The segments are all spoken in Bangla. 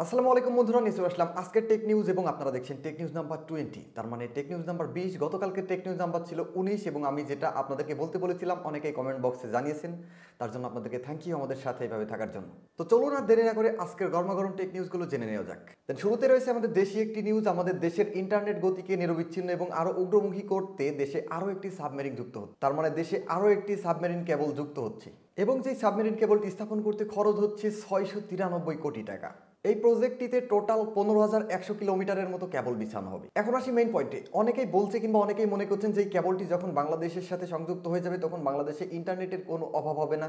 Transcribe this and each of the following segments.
আসসালামু আলাইকুম বন্ধুরা, নিচে আসলাম আজকের টেক নিউজ এবং আপনারা দেখছেন টেক নিউজ নাম্বার 20। তার মানে টেক নিউজ নাম্বার 20। গতকালকে টেক নিউজ নাম্বার ছিল 19 এবং আমি যেটা আপনাদেরকে বলতে বলেছিলাম অনেকেই কমেন্ট বক্সে জানিয়েছেন, তার জন্য আপনাদেরকে থ্যাংক ইউ আমাদের সাথে এইভাবে থাকার জন্য। তো চলুন আর দেরি না করে আজকের গরমাগরম টেক নিউজগুলো জেনে নেওয়া যাক। দেন শুরুতে রয়েছে আমাদের দেশি একটি নিউজ। আমাদের দেশের ইন্টারনেট গতিকে নিরবিচ্ছিন্ন এবং আরও উগ্রমুখী করতে দেশে আরও একটি সাবমেরিন যুক্ত হচ্ছে। তার মানে দেশে আরও একটি সাবমেরিন কেবল যুক্ত হচ্ছে এবং যেই সাবমেরিন কেবলটি স্থাপন করতে খরচ হচ্ছে 693 কোটি টাকা। এই প্রজেক্টটিতে টোটাল 15,100 কিলোমিটারের মতো কেবল বিছানো হবে। এখন আসি মেইন পয়েন্টে। অনেকেই বলছে কিংবা অনেকেই মনে করছেন যে এই কেবলটি যখন বাংলাদেশের সাথে সংযুক্ত হয়ে যাবে তখন বাংলাদেশে ইন্টারনেটের কোনো অভাব হবে না,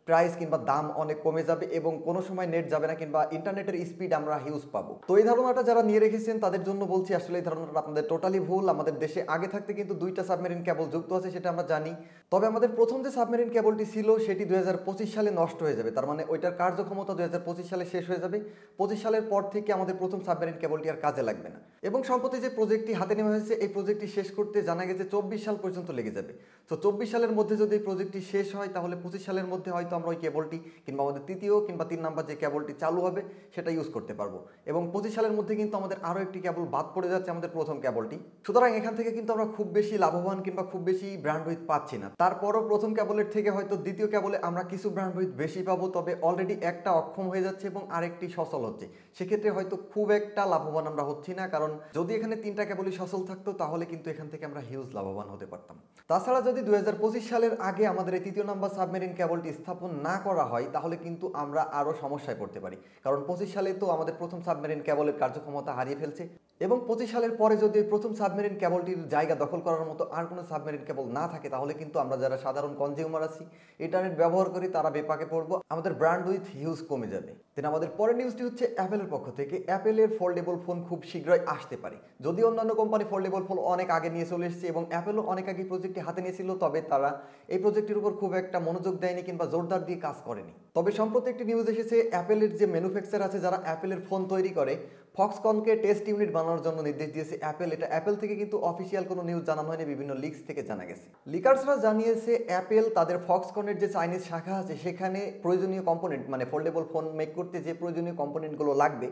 প্রাইস কিংবা দাম অনেক কমে যাবে এবং কোনো সময় নেট যাবে না কিংবা ইন্টারনেটের স্পিড আমরা হিউজ পাবো। তো এই ধারণাটা যারা নিয়ে রেখেছেন তাদের জন্য বলছি আসলে এই ধারণাটা আপনাদের টোটালি ভুল। আমাদের দেশে আগে থাকতে কিন্তু 2টা সাবমেরিন কেবল যুক্ত আছে, সেটা আমরা জানি। তবে আমাদের প্রথম যে সাবমেরিন কেবলটি ছিল সেটি 2025 সালে নষ্ট হয়ে যাবে। তার মানে ওইটার কার্যক্ষমতা 2025 সালে শেষ হয়ে যাবে। 25 সালের পর থেকে আমাদের প্রথম সাবমেরিন কেবলটি আর কাজে লাগবে না। এবং সম্প্রতি যে প্রজেক্টটি হাতে নেওয়া হয়েছে এই প্রজেক্টটি শেষ করতে জানা গেছে 24 সাল পর্যন্ত লেগে যাবে। তো 24 সালের মধ্যে যদি এই প্রজেক্টটি শেষ হয় তাহলে 25 সালের মধ্যে হয়তো আমরা ওই কেবলটি কিংবা আমাদের তৃতীয় কিংবা 3 নাম্বার যে কেবলটি চালু হবে সেটা ইউজ করতে পারবো। এবং 25 সালের মধ্যে কিন্তু আমাদের আরও একটি কেবল বাদ পড়ে যাচ্ছে, আমাদের প্রথম কেবলটি। সুতরাং এখান থেকে কিন্তু আমরা খুব বেশি লাভবান কিংবা খুব বেশি ব্র্যান্ডউইথ পাচ্ছি না। তারপরও প্রথম কেবলের থেকে হয়তো দ্বিতীয় কেবলে আমরা কিছু ব্র্যান্ডউইথ বেশি পাবো, তবে অলরেডি একটা অক্ষম হয়ে যাচ্ছে এবং আরেকটি সচল হচ্ছে। সেক্ষেত্রে হয়তো খুব একটা লাভবান আমরা হচ্ছি না, কারণ যদি এখানে 3টা কেবলই সচল থাকতো তাহলে কিন্তু এখান থেকে আমরা হিউজ লাভবান হতে পারতাম। তাছাড়া যদি 2025 সালের আগে আমাদের এই তৃতীয় নাম্বার সাবমেরিন কেবলটি স্থাপন না করা হয় তাহলে কিন্তু আমরা আরও সমস্যায় পড়তে পারি, কারণ 25 সালে তো আমাদের প্রথম সাবমেরিন কেবলের কার্যক্ষমতা হারিয়ে ফেলছে এবং 25 সালের পরে যদি প্রথম সাবমেরিন কেবলটির জায়গা দখল করার মতো আর কোনো সাবমেরিন কেবল না থাকে তাহলে কিন্তু আমরা যারা সাধারণ কনজিউমার আছি, ইন্টারনেট ব্যবহার করি, তারা বেপাকে পড়বো, আমাদের ব্র্যান্ডউইথ হিউজ কমে যাবে। দেন আমাদের পরের নিউজটি হচ্ছে অ্যাপেলের পক্ষ থেকে। অ্যাপেলের ফোল্ডেবল ফোন খুব শীঘ্রই আসতে পারে। যদি অন্যান্য কোম্পানি ফোল্ডেবল ফোন অনেক আগে নিয়ে চলে এসেছে এবং অ্যাপেলও অনেক আগে প্রজেক্টটি হাতে নিয়েছিল, তবে তারা এই প্রজেক্টের উপর খুব একটা মনোযোগ দেয়নি কিংবা জোরদার দিয়ে কাজ করেনি। তবে সম্প্রতি একটি নিউজ এসেছে, অ্যাপেলের যে ম্যানুফ্যাকচার আছে যারা অ্যাপেলের ফোন তৈরি করে, ফক্সকনকে টেস্ট ইউনিট বানানোর জন্য নির্দেশ দিয়েছে অ্যাপেল। এটা অ্যাপেল থেকে কিন্তু অফিসিয়াল কোনো নিউজ জানানো হয়নি, বিভিন্ন লিক্স থেকে জানা গেছে। লিকার্সরা জানিয়েছে অ্যাপেল তাদের ফক্সকনের যে চাইনিজ শাখা আছে সেখানে প্রয়োজনীয় কম্পোনেন্ট মানে ফোল্ডেবল ফোন মেক করতে যে প্রয়োজনীয় কম্পোনেন্টগুলো লাগবে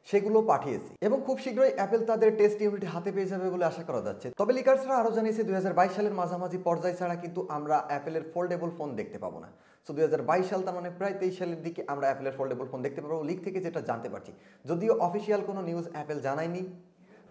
সেগুলো পাঠিয়েছে এবং খুব শীঘ্রই অ্যাপেল তাদের টেস্ট ইউনিট হাতে পেয়ে যাবে বলে আশা করা যাচ্ছে। তবে লিকার্সরা আরও জানিয়েছে 2022 সালের মাঝামাঝি পর্যায় ছাড়া কিন্তু আমরা অ্যাপেলের ফোল্ডেবল ফোন দেখতে পাবো না। সো 2022 সাল তার মানে প্রায় 23 সালের দিকে আমরা অ্যাপেলের ফোল্ডেবল ফোন দেখতে পাবো, লিক থেকে যেটা জানতে পারছি। যদিও অফিসিয়াল কোনো নিউজ অ্যাপেল জানায়নি,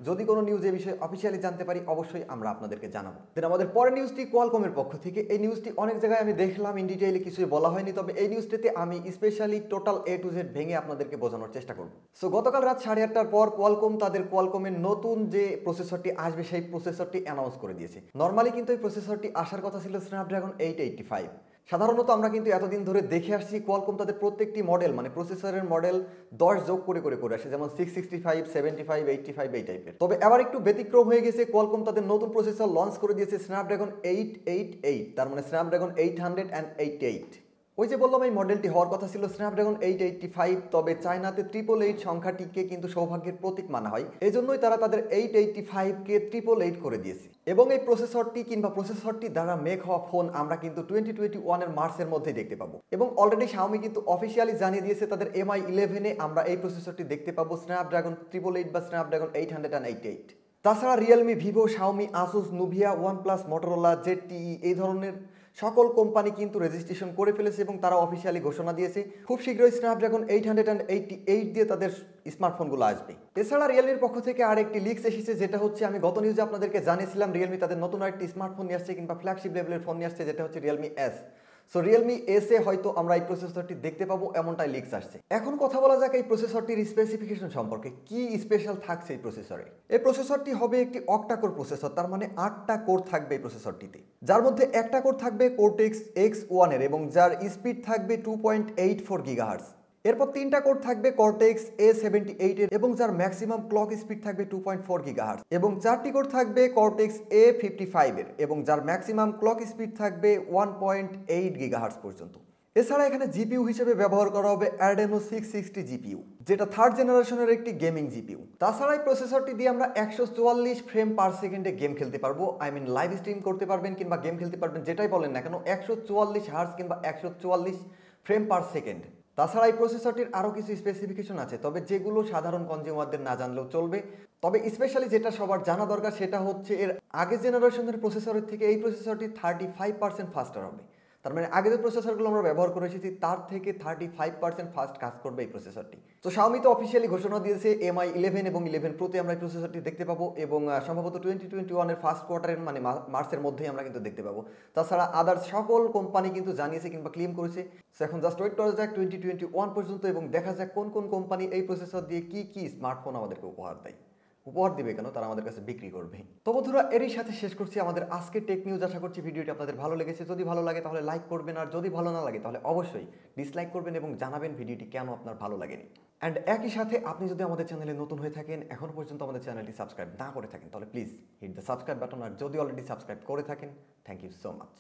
যদি কোনো নিউজ এ বিষয়ে অফিসিয়ালি জানতে পারি অবশ্যই আমরা আপনাদেরকে জানাবো। দেন আমাদের পরের নিউজটি কোয়ালকমের পক্ষ থেকে। এই নিউজটি অনেক জায়গায় আমি দেখলাম, ইন ডিটেইলে কিছুই বলা হয়নি, তবে এই নিউজটিতে আমি specially total A to Z ভেঙে আপনাদেরকে বোঝানোর চেষ্টা করব। সো গতকাল রাত 8:30টার পর কোয়ালকম তাদের কোয়ালকমের নতুন যে প্রসেসরটি আসবে সেই প্রসেসরটি অ্যানাউন্স করে দিয়েছে। নর্মালি কিন্তু এই প্রসেসরটি আসার কথা ছিল স্ন্যাপড্রাগন 885। সাধারণত আমরা কিন্তু এতদিন ধরে দেখে আসছি কোয়ালকম তাদের প্রত্যেকটি মডেল মানে প্রসেসরের মডেল 10 যোগ করে আসে, যেমন 665, 75, 85 এই টাইপের। তবে এবার একটু ব্যতিক্রম হয়ে গেছে, কোয়ালকম তাদের নতুন প্রসেসর লঞ্চ করে দিয়েছে স্ন্যাপড্রাগন 888, তার মানে স্ন্যাপড্রাগন 888। ওই যে বললাম এই মডেলটি হওয়ার কথা ছিল স্ন্যাপড্রাগন 885, তবে চায়নাতে 888 সংখ্যাটিকে কিন্তু সৌভাগ্যের প্রতীক মানা হয়, এই জন্যই তারা তাদের 885কে 888 করে দিয়েছে। এবং এই প্রসেসরটি দ্বারা মেক হওয়া ফোন আমরা কিন্তু 2021 এর মার্চের মধ্যেই দেখতে পাবো। এবং অলরেডি শাওমি কিন্তু অফিসিয়ালি জানিয়ে দিয়েছে তাদের MI11 আমরা এই প্রসেসরটি দেখতে পাবো, স্ন্যাপড্রাগন 888 বা স্ন্যাপড্রাগন 888। তাছাড়া Realme, Vivo, Xiaomi, Asus, Nubia, OnePlus, Motorola, ZTE এই ধরনের সকল কোম্পানি কিন্তু রেজিস্ট্রেশন করে ফেলেছে এবং তারা অফিসিয়ালি ঘোষণা দিয়েছে খুব শীঘ্রই স্ন্যাপড্রাগন 888 দিয়ে তাদের স্মার্টফোনগুলো আসবে। এছাড়া রিয়েলমির পক্ষ থেকে আর একটি লিক্স এসেছে, যেটা হচ্ছে আমি গত নিউজে আপনাদেরকে জানিয়েছিলাম রিয়েলমি তাদের নতুন আরেকটি স্মার্টফোন নিয়ে আসছে কিংবা ফ্ল্যাগশিপ লেভেলের ফোন নিয়ে আসছে, যেটা হচ্ছে রিয়েলমি এস। সো রিয়েলমি এসে হয়তো আমরা এই প্রসেসরটি দেখতে পাবো এমনটাই লিক্স আসছে। এখন কথা বলা যাক এই প্রসেসরটির স্পেসিফিকেশন সম্পর্কে, কি স্পেশাল থাকছে এই প্রসেসরে। এই প্রসেসরটি হবে একটি অক্টা কোর প্রসেসর, তার মানে 8টা কোর থাকবে এই প্রসেসরটিতে, যার মধ্যে একটা কোর থাকবে কোর্টেক্স X1 এর এবং যার স্পিড থাকবে 2.84 গিগাহার্টজ। এরপর 3টা কোর থাকবে কর্টেক্স A78 এর এবং যার ম্যাক্সিমাম ক্লক স্পিড থাকবে 2.4 গিগাহার্টজ এবং 4টি কোর থাকবে কর্টেক্স A55 এর এবং যার ম্যাক্সিমাম ক্লক স্পিড থাকবে 1.8 গিগাহার্টজ পর্যন্ত। এছাড়া এখানে জিপিইউ হিসেবে ব্যবহার করা হবে Adreno 660 জিপিইউ, যেটা 3rd জেনারেশনের একটি গেমিং জিপিইউ। তাছাড়া এই প্রসেসরটি দিয়ে আমরা 144 ফ্রেম পার সেকেন্ডে গেম খেলতে পারবো, লাইভ স্ট্রিম করতে পারবেন কিংবা গেম খেলতে পারবেন, যেটাই বলেন না কেন 144 হার্টজ কিংবা 144 ফ্রেম পার সেকেন্ড। তাছাড়া এই প্রসেসরটির আরও কিছু স্পেসিফিকেশন আছে, তবে যেগুলো সাধারণ কনজিউমারদের না জানলেও চলবে। তবে স্পেশালি যেটা সবার জানা দরকার সেটা হচ্ছে এর আগের জেনারেশনের প্রসেসরের থেকে এই প্রসেসরটি 35% ফাস্টার হবে। তার মানে আগে যে প্রসেসরগুলো আমরা ব্যবহার করে এসেছি তার থেকে 35% ফাস্ট কাজ করবে এই প্রসেসরটি। তো Xiaomi তো অফিসিয়ালি ঘোষণা দিয়েছে MI 11 এবং 11 প্রোতে আমরা এই প্রসেসরটি দেখতে পাবো, এবং সম্ভবত 2021-এর ফার্স্ট কোয়ার্টারের মানে মার্চের মধ্যেই আমরা কিন্তু দেখতে পাবো। তাছাড়া আদার্স সকল কোম্পানি কিন্তু জানিয়েছে কিংবা ক্লেম করেছে। সো এখন জাস্ট ওয়েট করা যাক 2021 পর্যন্ত এবং দেখা যাক কোন কোন কোম্পানি এই প্রসেসর দিয়ে কি কি স্মার্টফোন আমাদেরকে উপহার দিবে কেন, তারা আমাদের কাছে বিক্রি করবে। তো বন্ধুরা, এরই সাথে শেষ করছি আমাদের আজকে টেক নিউজ। আশা করছি ভিডিওটি আপনাদের ভালো লেগেছে। যদি ভালো লাগে তাহলে লাইক করবেন, আর যদি ভালো না লাগে তাহলে অবশ্যই ডিসলাইক করবেন এবং জানাবেন ভিডিওটি কেন আপনার ভালো লাগেনি। অ্যান্ড একই সাথে আপনি যদি আমাদের চ্যানেলে নতুন হয়ে থাকেন, এখন পর্যন্ত আমাদের চ্যানেলটি সাবস্ক্রাইব না করে থাকেন, তাহলে please hit the subscribe button. আর যদি অলরেডি সাবস্ক্রাইব করে থাকেন, থ্যাংক ইউ সো মাচ।